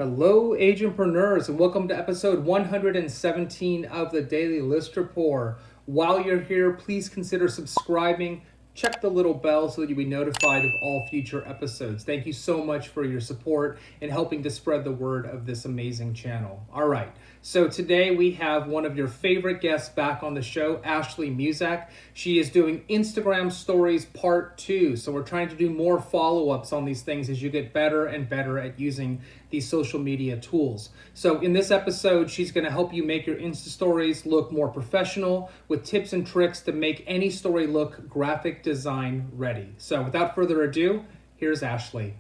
Hello, agentpreneurs, and welcome to episode 117 of the Daily List Report. While you're here, please consider subscribing. Check the little bell so that you'll be notified of all future episodes. Thank you so much for your support in helping to spread the word of this amazing channel. All right, so today we have one of your favorite guests back on the show, Ashley Musick. She is doing Instagram Stories Part 2. So we're trying to do more follow-ups on these things as you get better and better at using these social media tools. So in this episode, she's going to help you make your Insta stories look more professional with tips and tricks to make any story look graphic design ready. So without further ado, here's Ashley.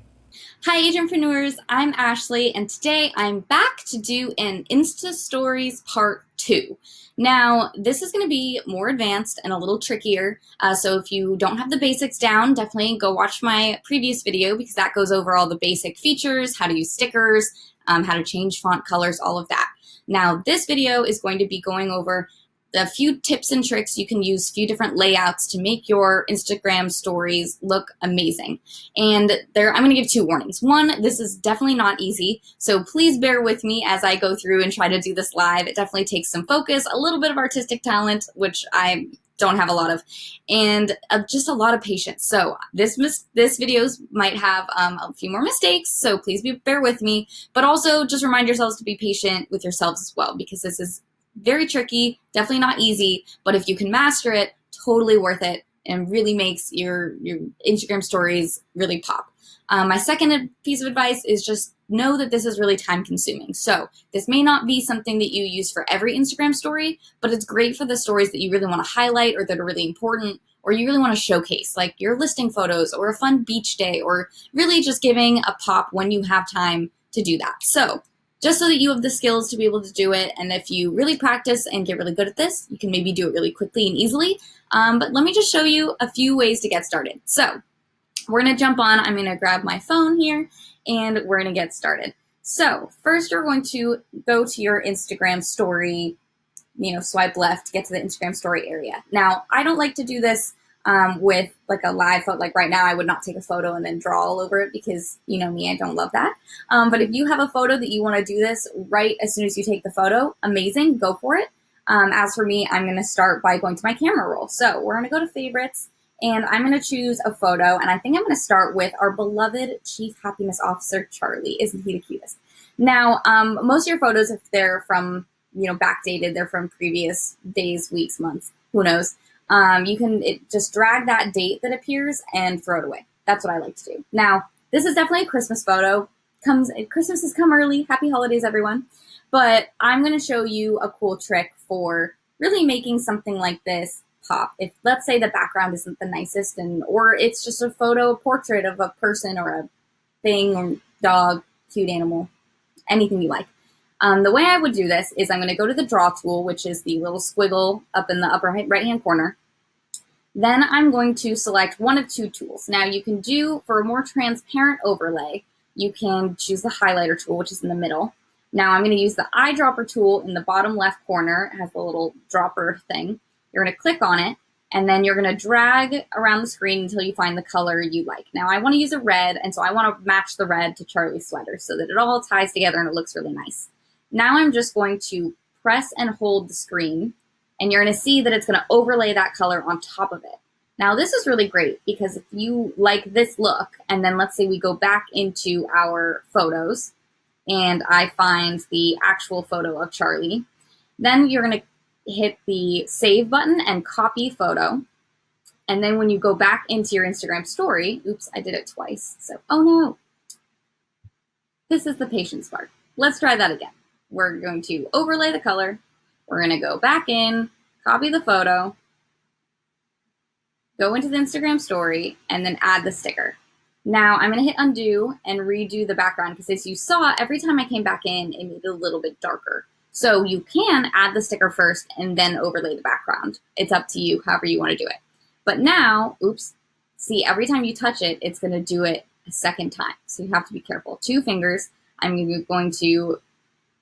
Hi agentpreneurs, I'm Ashley and today I'm back to do an Insta Stories Part 2. Now this is going to be more advanced and a little trickier, so if you don't have the basics down, definitely go watch my previous video because that goes over all the basic features, how to use stickers, how to change font colors, all of that. Now this video is going to be going over a few tips and tricks you can use, a few different layouts to make your Instagram stories look amazing. And I'm going to give two warnings. One, this is definitely not easy, so please bear with me as I go through and try to do this live. It definitely takes some focus, a little bit of artistic talent, which I don't have a lot of, and just a lot of patience. So this videos might have a few more mistakes, so please bear with me, but also just remind yourselves to be patient with yourselves as well, because this is very tricky, definitely not easy, but if you can master it, totally worth it and really makes your Instagram stories really pop. My second piece of advice is just know that this is really time consuming. So this may not be something that you use for every Instagram story, but it's great for the stories that you really want to highlight or that are really important or you really want to showcase, like your listing photos or a fun beach day or really just giving a pop when you have time to do that. So just so that you have the skills to be able to do it, and if you really practice and get really good at this, you can maybe do it really quickly and easily. But let me just show you a few ways to get started. So we're going to jump on. I'm going to grab my phone here, and we're going to get started. So first, you're going to go to your Instagram story, swipe left to get to the Instagram story area. Now, I don't like to do this with like a live photo. Like right now, I would not take a photo and then draw all over it because, you know me, I don't love that. But if you have a photo that you want to do this right as soon as you take the photo, amazing, go for it. As for me, I'm going to start by going to my camera roll. So we're going to go to favorites and I'm going to choose a photo. And I think I'm going to start with our beloved Chief Happiness Officer, Charlie. Isn't he the cutest? Now, most of your photos, if they're from, backdated, they're from previous days, weeks, months, who knows. You can just drag that date that appears and throw it away. That's what I like to do. Now, this is definitely a Christmas photo. Christmas has come early. Happy holidays, everyone. But I'm going to show you a cool trick for really making something like this pop. If let's say the background isn't the nicest or it's just a portrait of a person or a thing or dog, cute animal, anything you like. The way I would do this is I'm going to go to the draw tool, which is the little squiggle up in the upper right-hand corner. Then I'm going to select one of two tools. Now you can do, for a more transparent overlay, you can choose the highlighter tool, which is in the middle. Now I'm going to use the eyedropper tool in the bottom left corner. It has the little dropper thing. You're going to click on it, and then you're going to drag around the screen until you find the color you like. Now I want to use a red, and so I want to match the red to Charlie's sweater so that it all ties together and it looks really nice. Now I'm just going to press and hold the screen, and you're going to see that it's going to overlay that color on top of it. Now this is really great because if you like this look, and then let's say we go back into our photos, and I find the actual photo of Charlie, then you're going to hit the save button and copy photo. And then when you go back into your Instagram story, oops, I did it twice. So, oh no, this is the patience part. Let's try that again. We're going to overlay the color. We're going to go back in, copy the photo, go into the Instagram story, and then add the sticker. Now I'm going to hit undo and redo the background because as you saw, every time I came back in, it made it a little bit darker. So you can add the sticker first and then overlay the background. It's up to you, however you want to do it. But now, oops, see, every time you touch it, it's going to do it a second time. So you have to be careful. 2 fingers. I'm going to,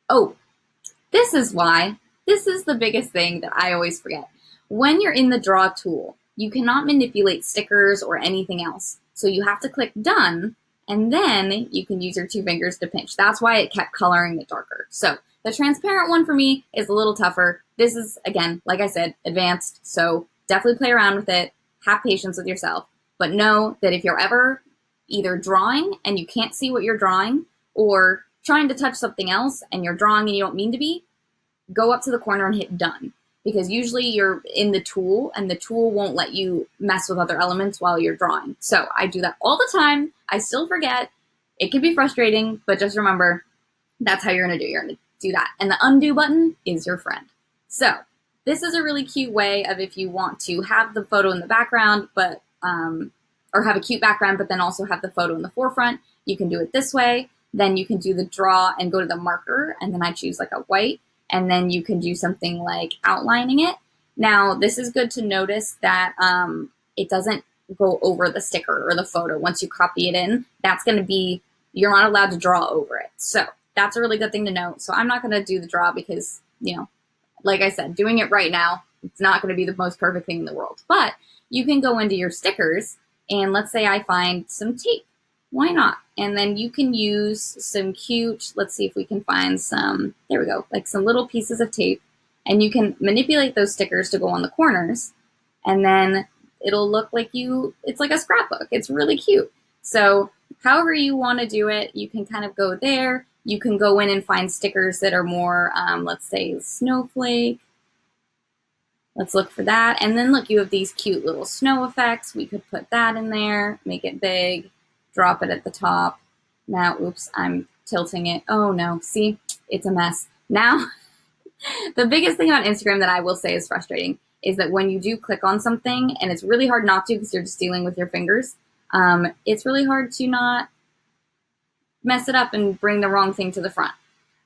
oh, this is why. This is the biggest thing that I always forget. When you're in the draw tool, you cannot manipulate stickers or anything else. So you have to click done And then you can use your 2 fingers to pinch. That's why it kept coloring it darker. So the transparent one for me is a little tougher. This is, again, like I said, advanced. So definitely play around with it. Have patience with yourself. But know that if you're ever either drawing and you can't see what you're drawing, or trying to touch something else and you're drawing and you don't mean to be, go up to the corner and hit done. Because usually you're in the tool and the tool won't let you mess with other elements while you're drawing. So I do that all the time. I still forget. It can be frustrating, but just remember, that's how you're gonna do. You're gonna do that. And the undo button is your friend. So this is a really cute way of, if you want to have the photo in the background, but or have a cute background, but then also have the photo in the forefront, you can do it this way. Then you can do the draw and go to the marker, and then I choose like a white, and then you can do something like outlining it. Now, this is good to notice that it doesn't go over the sticker or the photo. Once you copy it in, that's gonna be, you're not allowed to draw over it. So that's a really good thing to note. So I'm not gonna do the draw because, you know, like I said, doing it right now, it's not gonna be the most perfect thing in the world. But you can go into your stickers, and let's say I find some tape. Why not? And then you can use some cute, let's see if we can find some, there we go, like some little pieces of tape. And you can manipulate those stickers to go on the corners. And then it'll look like it's like a scrapbook. It's really cute. So however you want to do it, you can kind of go there. You can go in and find stickers that are more, let's say, snowflake. Let's look for that. And then look, you have these cute little snow effects. We could put that in there, make it big, drop it at the top. Now, oops, I'm tilting it. Oh no, see, it's a mess. Now, the biggest thing on Instagram that I will say is frustrating is that when you do click on something, and it's really hard not to because you're just dealing with your fingers, it's really hard to not mess it up and bring the wrong thing to the front.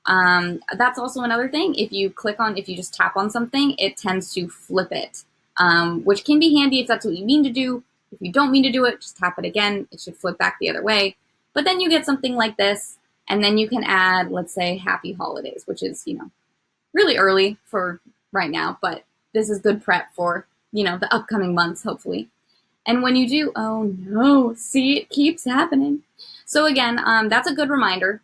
That's also another thing. If you just tap on something, it tends to flip it, which can be handy if that's what you mean to do. If you don't mean to do it, just tap it again. It should flip back the other way. But then you get something like this, and then you can add, let's say, happy holidays, which is, really early for right now, but this is good prep for, the upcoming months, hopefully. And when you do, oh no, see, it keeps happening. So again, that's a good reminder.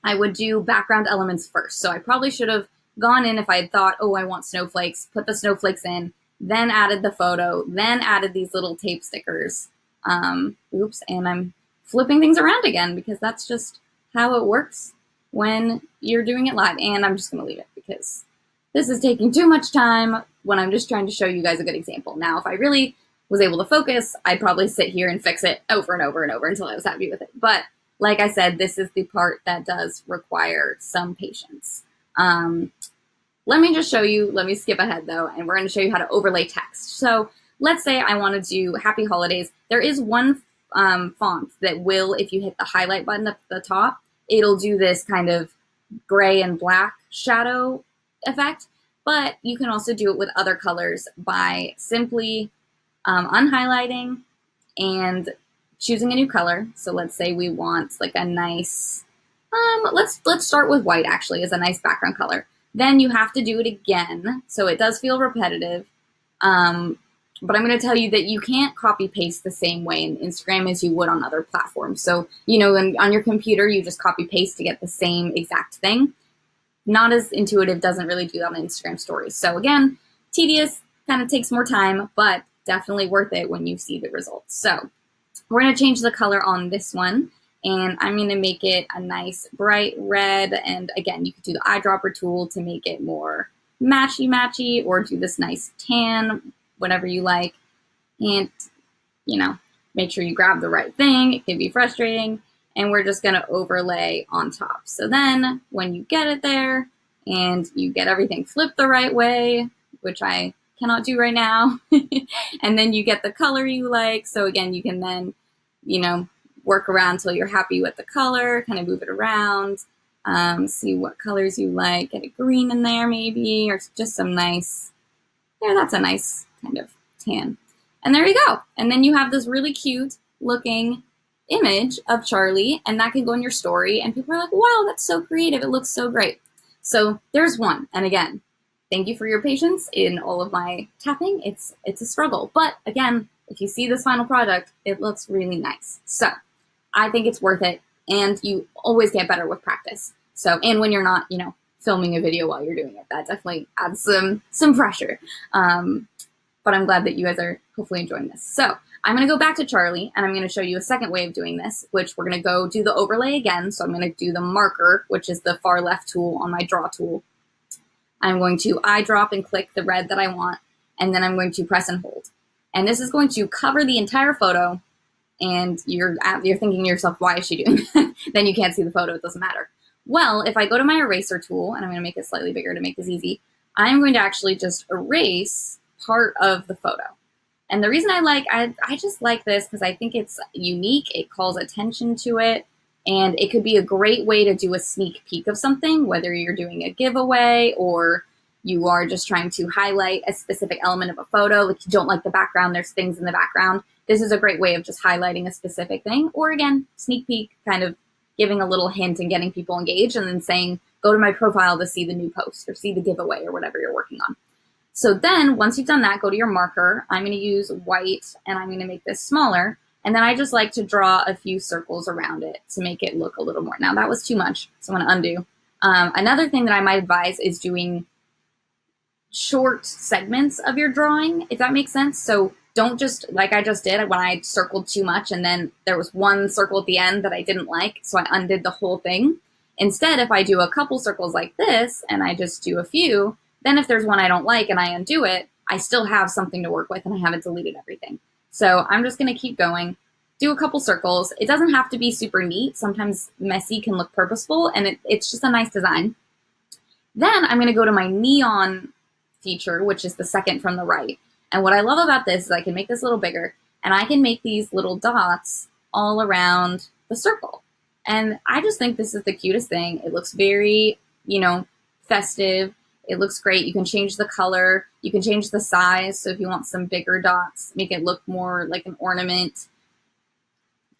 I would do background elements first. So I probably should have gone in if I had thought, oh, I want snowflakes, put the snowflakes in, then added the photo, then added these little tape stickers. Oops, and I'm flipping things around again because that's just how it works when you're doing it live. And I'm just gonna leave it because this is taking too much time when I'm just trying to show you guys a good example. Now, if I really was able to focus, I'd probably sit here and fix it over and over and over until I was happy with it. But like I said, this is the part that does require some patience. Let me just show you, let me skip ahead though, and we're gonna show you how to overlay text. So let's say I wanna do happy holidays. There is one font that will, if you hit the highlight button up at the top, it'll do this kind of gray and black shadow effect, but you can also do it with other colors by simply unhighlighting and choosing a new color. So let's say we want like a nice, let's start with white actually as a nice background color. Then you have to do it again. So it does feel repetitive. But I'm going to tell you that you can't copy paste the same way in Instagram as you would on other platforms. So, on your computer, you just copy paste to get the same exact thing. Not as intuitive, doesn't really do that on Instagram stories. So again, tedious, kind of takes more time, but definitely worth it when you see the results. So we're going to change the color on this one, and I'm going to make it a nice bright red. And again, you could do the eyedropper tool to make it more matchy, or do this nice tan, whatever you like. And, make sure you grab the right thing. It can be frustrating. And we're just going to overlay on top. So then when you get it there and you get everything flipped the right way, which I cannot do right now, and then you get the color you like. So again, you can then, work around until you're happy with the color, kind of move it around, see what colors you like, get a green in there maybe, or just some nice, that's a nice kind of tan. And there you go. And then you have this really cute looking image of Charlie, and that can go in your story, and people are like, wow, that's so creative, it looks so great. So there's one. And again, thank you for your patience in all of my tapping. It's a struggle, but again, if you see this final product, it looks really nice. So I think it's worth it, and you always get better with practice. So, and when you're not, filming a video while you're doing it, that definitely adds some pressure. But I'm glad that you guys are hopefully enjoying this. So I'm going to go back to Charlie, and I'm going to show you a second way of doing this, which we're going to go do the overlay again. So I'm going to do the marker, which is the far left tool on my draw tool. I'm going to eyedrop and click the red that I want, and then I'm going to press and hold. And this is going to cover the entire photo, and you're thinking to yourself, why is she doing that? Then you can't see the photo, it doesn't matter. Well, if I go to my eraser tool, and I'm going to make it slightly bigger to make this easy, I'm going to actually just erase part of the photo. And the reason I just like this because I think it's unique, it calls attention to it, and it could be a great way to do a sneak peek of something, whether you're doing a giveaway or you are just trying to highlight a specific element of a photo, like you don't like the background, there's things in the background. This is a great way of just highlighting a specific thing, or again, sneak peek, kind of giving a little hint and getting people engaged, and then saying, go to my profile to see the new post or see the giveaway or whatever you're working on. So then once you've done that, go to your marker. I'm going to use white, and I'm going to make this smaller. And then I just like to draw a few circles around it to make it look a little more. Now that was too much, so I'm going to undo. Another thing that I might advise is doing short segments of your drawing, if that makes sense. So don't just, like I just did when I circled too much and then there was one circle at the end that I didn't like, so I undid the whole thing. Instead, if I do a couple circles like this and I just do a few, then if there's one I don't like and I undo it, I still have something to work with and I haven't deleted everything. So I'm just going to keep going, do a couple circles. It doesn't have to be super neat. Sometimes messy can look purposeful, and it's just a nice design. Then I'm going to go to my neon feature, which is the second from the right. And what I love about this is I can make this a little bigger, and I can make these little dots all around the circle. And I just think this is the cutest thing. It looks very, festive. It looks great. You can change the color. You can change the size. So if you want some bigger dots, make it look more like an ornament,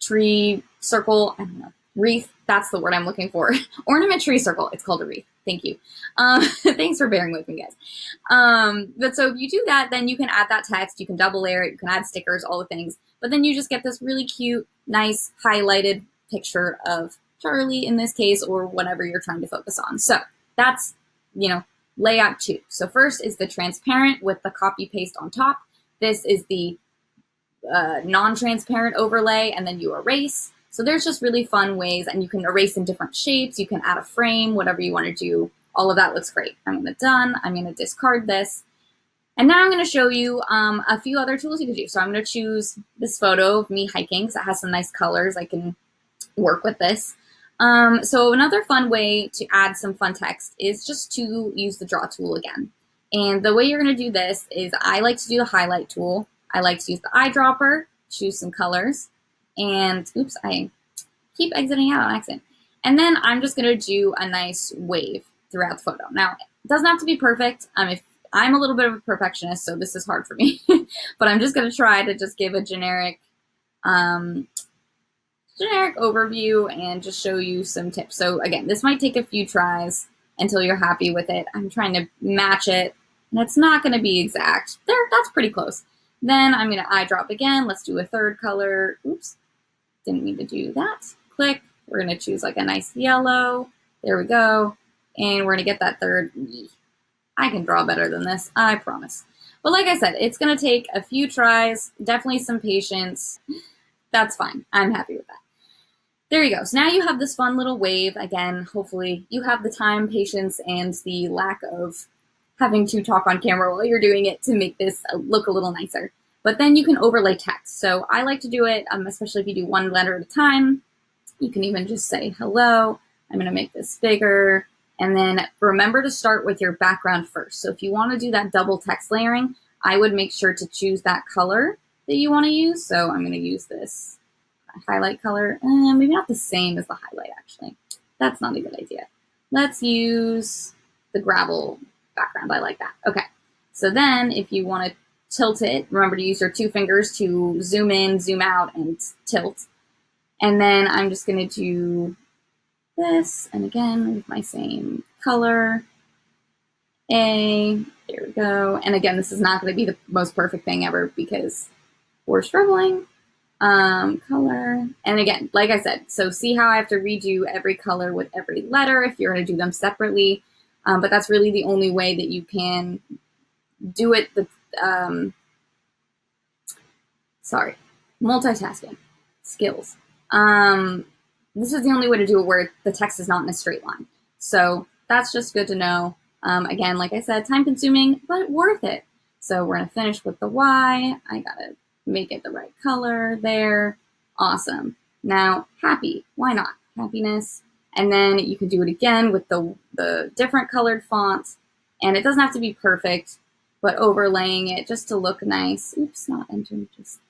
tree, circle, I don't know, wreath. That's the word I'm looking for. Ornament, tree, circle. It's called a wreath. Thank you. Thanks for bearing with me, guys. But so if you do that, then you can add that text. You can double layer it. You can add stickers, all the things. But then you just get this really cute, nice, highlighted picture of Charlie in this case, or whatever you're trying to focus on. So that's, layout 2. So first is the transparent with the copy paste on top. This is the non-transparent overlay, and then you erase. So there's just really fun ways, and you can erase in different shapes. You can add a frame, whatever you want to do. All of that looks great. I'm going to done. I'm going to discard this. And now I'm going to show you a few other tools you can do. So I'm going to choose this photo of me hiking because it has some nice colors. I can work with this. So another fun way to add some fun text is just to use the draw tool again. And the way you're going to do this is I like to do the highlight tool. I like to use the eyedropper, choose some colors, and oops, I keep exiting out on accident. And then I'm just going to do a nice wave throughout the photo. Now, it doesn't have to be perfect. If I'm a little bit of a perfectionist, so this is hard for me, but I'm just going to try to just give a generic overview and just show you some tips. So again, this might take a few tries until you're happy with it. I'm trying to match it, and it's not going to be exact. There, that's pretty close. Then I'm going to eyedrop again. Let's do a third color. Oops, didn't mean to do that. Click. We're going to choose like a nice yellow. There we go. And we're going to get that third. I can draw better than this, I promise. But like I said, it's going to take a few tries, definitely some patience. That's fine. I'm happy with that. There you go. So now you have this fun little wave. Again, hopefully you have the time, patience, and the lack of having to talk on camera while you're doing it to make this look a little nicer. But then you can overlay text. So I like to do it, especially if you do one letter at a time. You can even just say hello. I'm going to make this bigger. And then remember to start with your background first. So if you want to do that double text layering, I would make sure to choose that color that you want to use. So I'm going to use this highlight color. Maybe not the same as the highlight, actually. That's not a good idea. Let's use the gravel background. I like that. Okay. So then if you want to tilt it, remember to use your 2 fingers to zoom in, zoom out, and tilt. And then I'm just going to do this, and again, with my same color. There we go. And again, this is not going to be the most perfect thing ever because we're struggling. Color. And again, like I said, so see how I have to redo every color with every letter if you're going to do them separately. But that's really the only way that you can do it. Sorry, multitasking skills. This is the only way to do it where the text is not in a straight line. So that's just good to know. Again, like I said, time consuming, but worth it. So we're going to finish with the Y. I got to make it the right color there. Awesome. Now, happy. Why not? Happiness. And then you can do it again with the different colored fonts. And it doesn't have to be perfect, but overlaying it just to look nice. Oops, not enter, just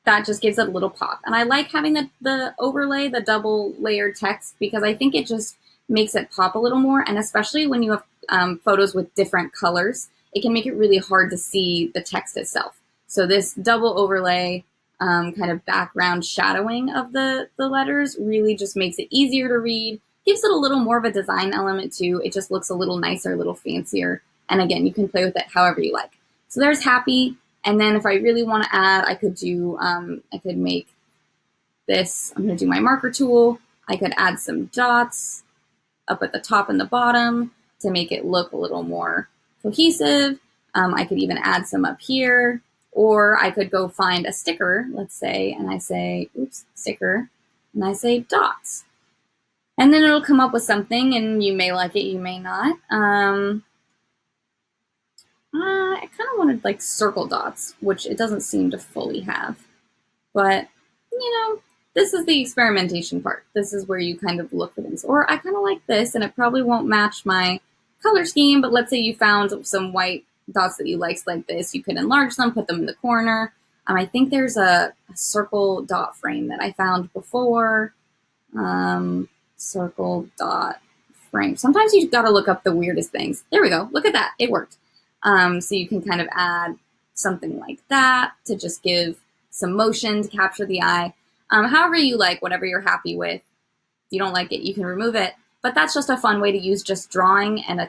that just gives it a little pop. And I like having the overlay, the double layered text, because I think it just makes it pop a little more. And especially when you have photos with different colors, it can make it really hard to see the text itself. So this double overlay kind of background shadowing of the letters really just makes it easier to read, gives it a little more of a design element too. It just looks a little nicer, a little fancier. And again, you can play with it however you like. So there's happy. And then if I really want to add, I could do, I could make this, I'm going to do my marker tool. I could add some dots up at the top and the bottom to make it look a little more cohesive. I could even add some up here, or I could go find a sticker, let's say, and I say, oops, sticker, and I say dots. And then it'll come up with something, and you may like it, you may not. I kind of wanted like circle dots, which it doesn't seem to fully have. But, you know, this is the experimentation part. This is where you kind of look for things. Or I kind of like this, and it probably won't match my color scheme, but let's say you found some white dots that you liked like this. You could enlarge them, put them in the corner. I think there's a circle dot frame that I found before. Circle dot frame. Sometimes you got to look up the weirdest things. There we go. Look at that. It worked. So you can kind of add something like that to just give some motion to capture the eye. However you like, whatever you're happy with. If you don't like it, you can remove it. But that's just a fun way to use just drawing and a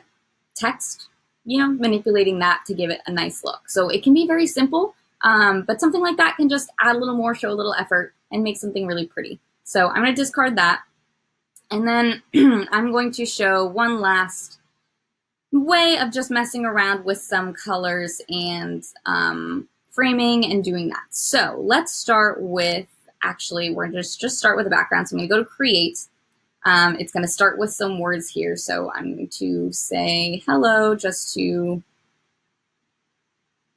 text, you know, manipulating that to give it a nice look. So it can be very simple, but something like that can just add a little more, show a little effort, and make something really pretty. So I'm going to discard that. And then I'm going to show one last way of just messing around with some colors and framing and doing that. So let's start with, actually, we're just start with the background. So I'm going to go to create. It's going to start with some words here. So I'm going to say hello just to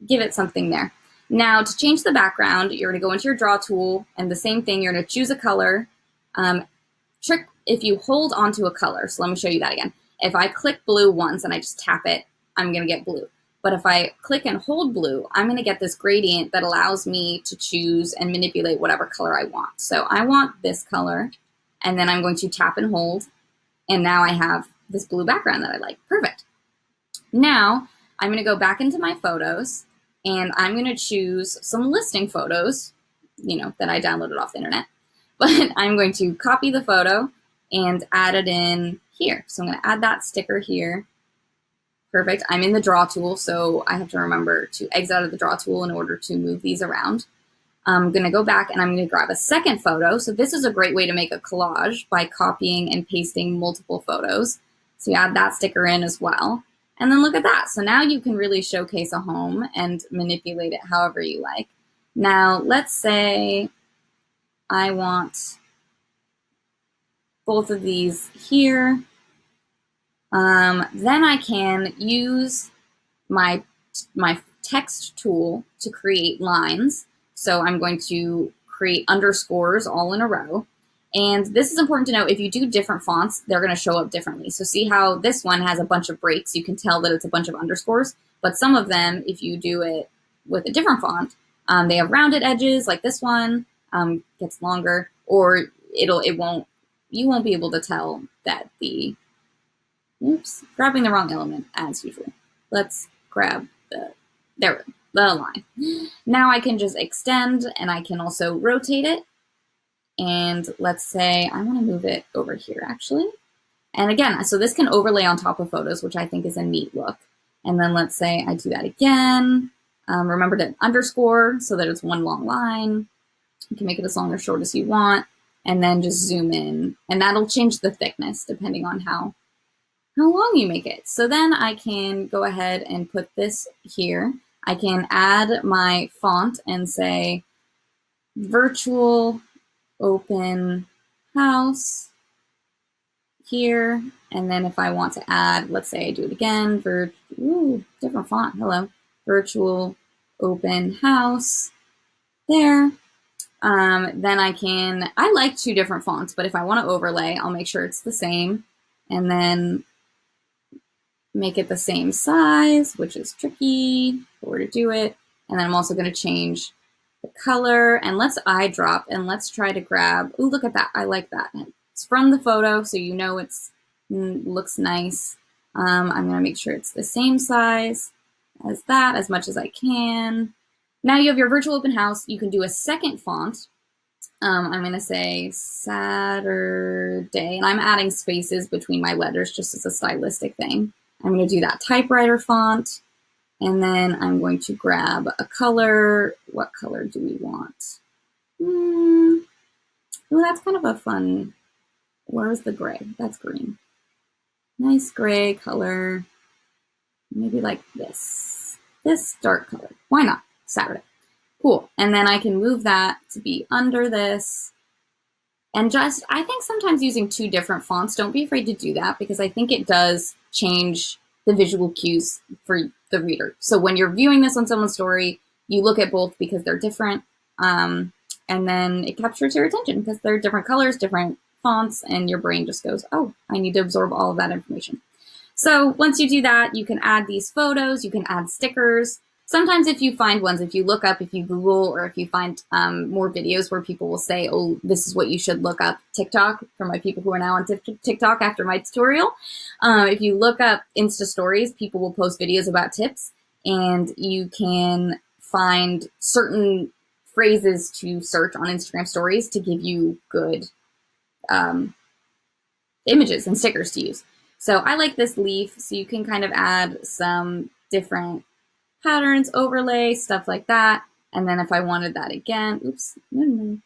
give it something there. Now to change the background, you're going to go into your draw tool, and the same thing, you're going to choose a color. Trick if you hold onto a color. So let me show you that again. If I click blue once and I just tap it, I'm going to get blue. But if I click and hold blue, I'm going to get this gradient that allows me to choose and manipulate whatever color I want. So I want this color, and then I'm going to tap and hold, and now I have this blue background that I like. Perfect. Now I'm going to go back into my photos, and I'm going to choose some listing photos, you know, that I downloaded off the internet. But I'm going to copy the photo and add it in here. So I'm going to add that sticker here. Perfect. I'm in the draw tool, so I have to remember to exit out of the draw tool in order to move these around. I'm going to go back and I'm going to grab a second photo. So this is a great way to make a collage by copying and pasting multiple photos. So you add that sticker in as well. And then look at that. So now you can really showcase a home and manipulate it however you like. Now, let's say I want both of these here. Then I can use my text tool to create lines. So I'm going to create underscores all in a row. And this is important to know. If you do different fonts, they're going to show up differently. So see how this one has a bunch of breaks. You can tell that it's a bunch of underscores. But some of them, if you do it with a different font, they have rounded edges, like this one gets longer, or you won't be able to tell that the, oops, grabbing the wrong element as usual. Let's grab the line. Now I can just extend, and I can also rotate it. And let's say I want to move it over here, actually. And again, so this can overlay on top of photos, which I think is a neat look. And then let's say I do that again. Remember to underscore so that it's one long line. You can make it as long or short as you want, and then just zoom in, and that'll change the thickness depending on how long you make it. So then I can go ahead and put this here. I can add my font and say virtual open house here. And then if I want to add, let's say I do it again, different font, hello, virtual open house there. Then I like 2 different fonts, but if I want to overlay, I'll make sure it's the same and then make it the same size, which is tricky for to do it. And then I'm also going to change the color, and let's eyedrop, and let's try to grab, ooh, look at that. I like that. It's from the photo, so you know it's looks nice. I'm going to make sure it's the same size as that as much as I can. Now you have your virtual open house. You can do a second font. I'm going to say Saturday, and I'm adding spaces between my letters just as a stylistic thing. I'm going to do that typewriter font, and then I'm going to grab a color. What color do we want? Oh, that's kind of a fun, where's the gray? That's green. Nice gray color. Maybe like this dark color. Why not? Saturday. Cool. And then I can move that to be under this. And I think sometimes using 2 different fonts, don't be afraid to do that, because I think it does change the visual cues for the reader. So when you're viewing this on someone's story, you look at both because they're different. And then it captures your attention because they're different colors, different fonts, and your brain just goes, oh, I need to absorb all of that information. So once you do that, you can add these photos, you can add stickers. Sometimes if you find ones, if you look up, if you Google, or if you find more videos where people will say, oh, this is what you should look up, TikTok, for my people who are now on TikTok after my tutorial. If you look up Insta stories, people will post videos about tips, and you can find certain phrases to search on Instagram stories to give you good images and stickers to use. So I like this leaf, so you can kind of add some different patterns, overlay, stuff like that. And then if I wanted that again, oops, clicking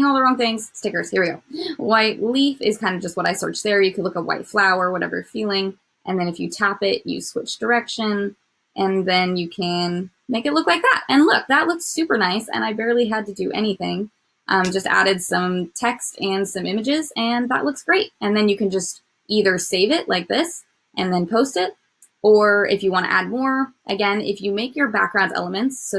all the wrong things, stickers, here we go. White leaf is kind of just what I searched there. You could look at white flower, whatever you're feeling. And then if you tap it, you switch direction, and then you can make it look like that. And look, that looks super nice, and I barely had to do anything. Just added some text and some images, and that looks great. And then you can just either save it like this and then post it, or if you want to add more, again, if you make your background elements, so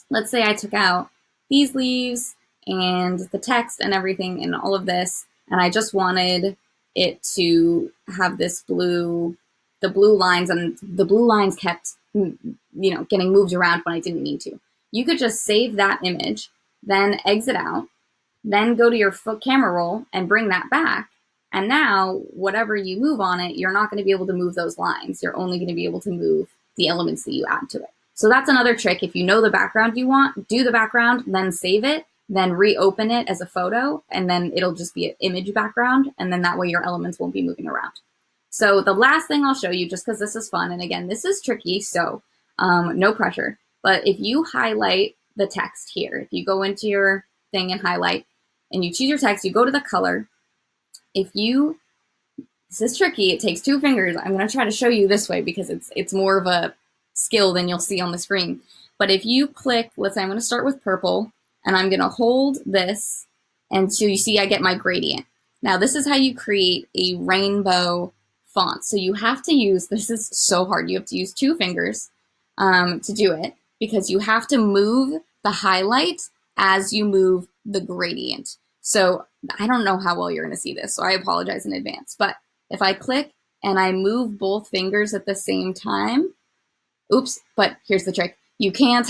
let's say I took out these leaves and the text and everything and all of this, and I just wanted it to have this the blue lines, and the blue lines kept, getting moved around when I didn't need to. You could just save that image, then exit out, then go to your camera roll and bring that back. And now, whatever you move on it, you're not going to be able to move those lines. You're only going to be able to move the elements that you add to it. So that's another trick. If you know the background you want, do the background, then save it, then reopen it as a photo, and then it'll just be an image background. And then that way your elements won't be moving around. So the last thing I'll show you, just because this is fun, and again, this is tricky, so no pressure. But if you highlight the text here, if you go into your thing and highlight, and you choose your text, you go to the color. This is tricky, it takes 2 fingers. I'm going to try to show you this way because it's more of a skill than you'll see on the screen. But if you click, let's say I'm going to start with purple, and I'm going to hold this, and so you see I get my gradient. Now this is how you create a rainbow font. So you have to use, this is so hard, you have to use 2 fingers to do it, because you have to move the highlight as you move the gradient. So I don't know how well you're going to see this, so I apologize in advance. But if I click and I move both fingers at the same time, oops, but here's the trick. You can't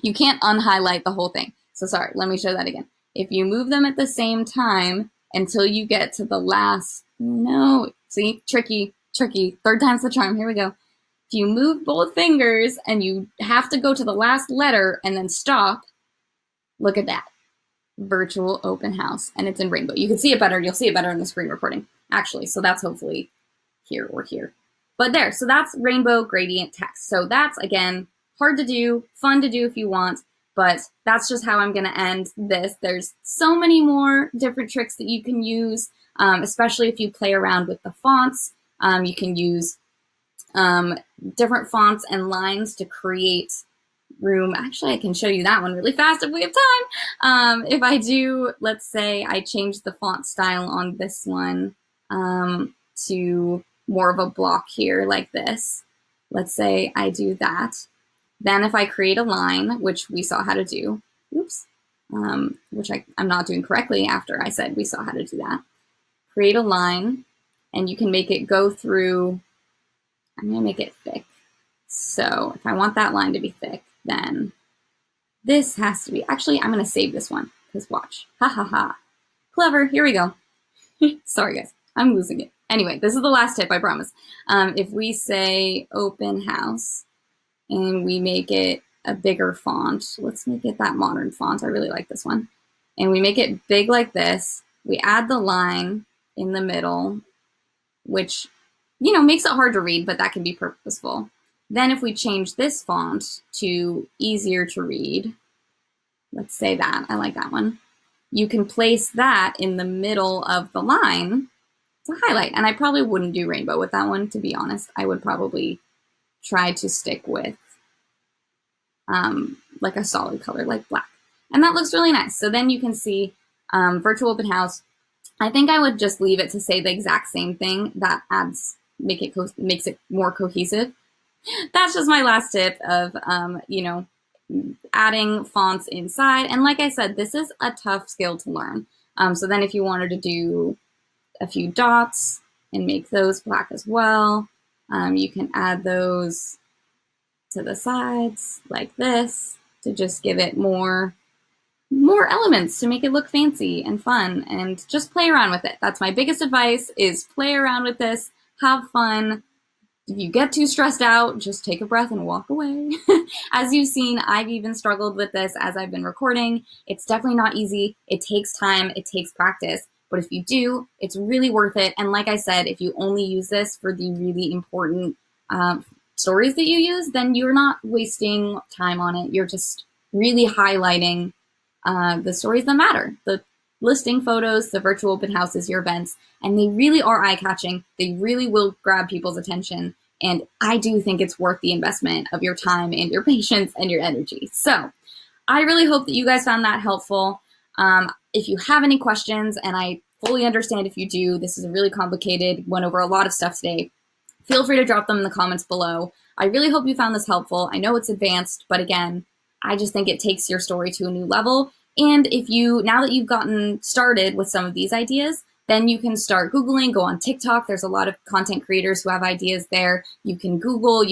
unhighlight the whole thing. So sorry, let me show that again. If you move them at the same time until you get to the last, no, see, tricky, 3rd time's the charm, here we go. If you move both fingers and you have to go to the last letter and then stop, look at that. Virtual open house, and it's in rainbow. You can see it better. You'll see it better in the screen recording, actually. So that's hopefully here or here. But there, so that's rainbow gradient text. So that's, again, hard to do, fun to do if you want, but that's just how I'm going to end this. There's so many more different tricks that you can use, especially if you play around with the fonts. You can use different fonts and lines to create room. Actually, I can show you that one really fast if we have time. If I do, let's say I change the font style on this one to more of a block here like this. Let's say I do that. Then if I create a line, which we saw how to do, oops, which I'm not doing correctly after I said we saw how to do that. Create a line, and you can make it go through. I'm going to make it thick. So if I want that line to be thick, then this has to be, actually, I'm going to save this one, because watch. Ha ha ha. Clever. Here we go. Sorry, guys. I'm losing it. Anyway, this is the last tip, I promise. If we say open house and we make it a bigger font, let's make it that modern font. I really like this one. And we make it big like this. We add the line in the middle, which, you know, makes it hard to read, but that can be purposeful. Then if we change this font to easier to read, let's say that, I like that one. You can place that in the middle of the line to highlight. And I probably wouldn't do rainbow with that one, to be honest. I would probably try to stick with like a solid color, like black. And that looks really nice. So then you can see virtual open house. I think I would just leave it to say the exact same thing. That makes it more cohesive. That's just my last tip of, you know, adding fonts inside. And like I said, this is a tough skill to learn. So then if you wanted to do a few dots and make those black as well, you can add those to the sides like this to just give it more elements to make it look fancy and fun, and just play around with it. That's my biggest advice, is play around with this, have fun. If you get too stressed out, just take a breath and walk away. As you've seen, I've even struggled with this as I've been recording. It's definitely not easy. It takes time, it takes practice, but if you do, it's really worth it. And like I said, if you only use this for the really important stories that you use, then you're not wasting time on it. You're just really highlighting the stories that matter, the listing photos, the virtual open houses, your events, and they really are eye-catching. They really will grab people's attention, and I do think it's worth the investment of your time and your patience and your energy. So I really hope that you guys found that helpful. If you have any questions, and I fully understand if you do, this is a really complicated, went over a lot of stuff today, feel free to drop them in the comments below. I really hope you found this helpful. I know it's advanced, but again, I just think it takes your story to a new level. And if you, now that you've gotten started with some of these ideas, then you can start Googling, go on TikTok. There's a lot of content creators who have ideas there. You can Google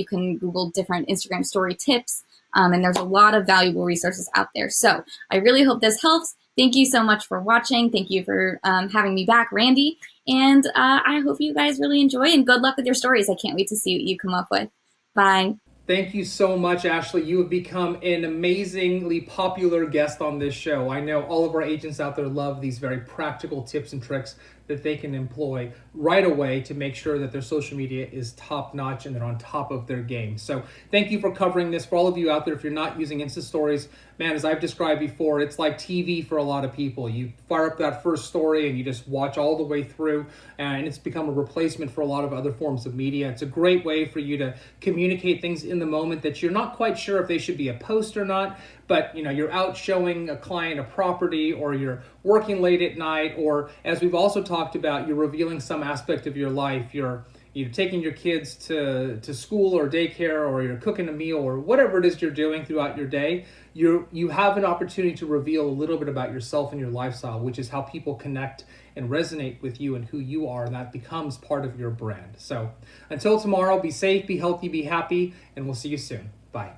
different Instagram story tips. And there's a lot of valuable resources out there. So I really hope this helps. Thank you so much for watching. Thank you for having me back, Randy. And I hope you guys really enjoy, and good luck with your stories. I can't wait to see what you come up with. Bye. Thank you so much, Ashley. You have become an amazingly popular guest on this show. I know all of our agents out there love these very practical tips and tricks that they can employ right away to make sure that their social media is top-notch and they're on top of their game. So thank you for covering this. For all of you out there, if you're not using Insta Stories, man, as I've described before, it's like TV for a lot of people. You fire up that first story and you just watch all the way through, and it's become a replacement for a lot of other forms of media. It's a great way for you to communicate things in the moment that you're not quite sure if they should be a post or not, but you're out showing a client a property, or you're working late at night, or as we've also talked about, you're revealing some aspect of your life. You're taking your kids to school or daycare, or you're cooking a meal, or whatever it is you're doing throughout your day. You have an opportunity to reveal a little bit about yourself and your lifestyle, which is how people connect and resonate with you and who you are, and that becomes part of your brand. So until tomorrow, be safe, be healthy, be happy, and we'll see you soon. Bye.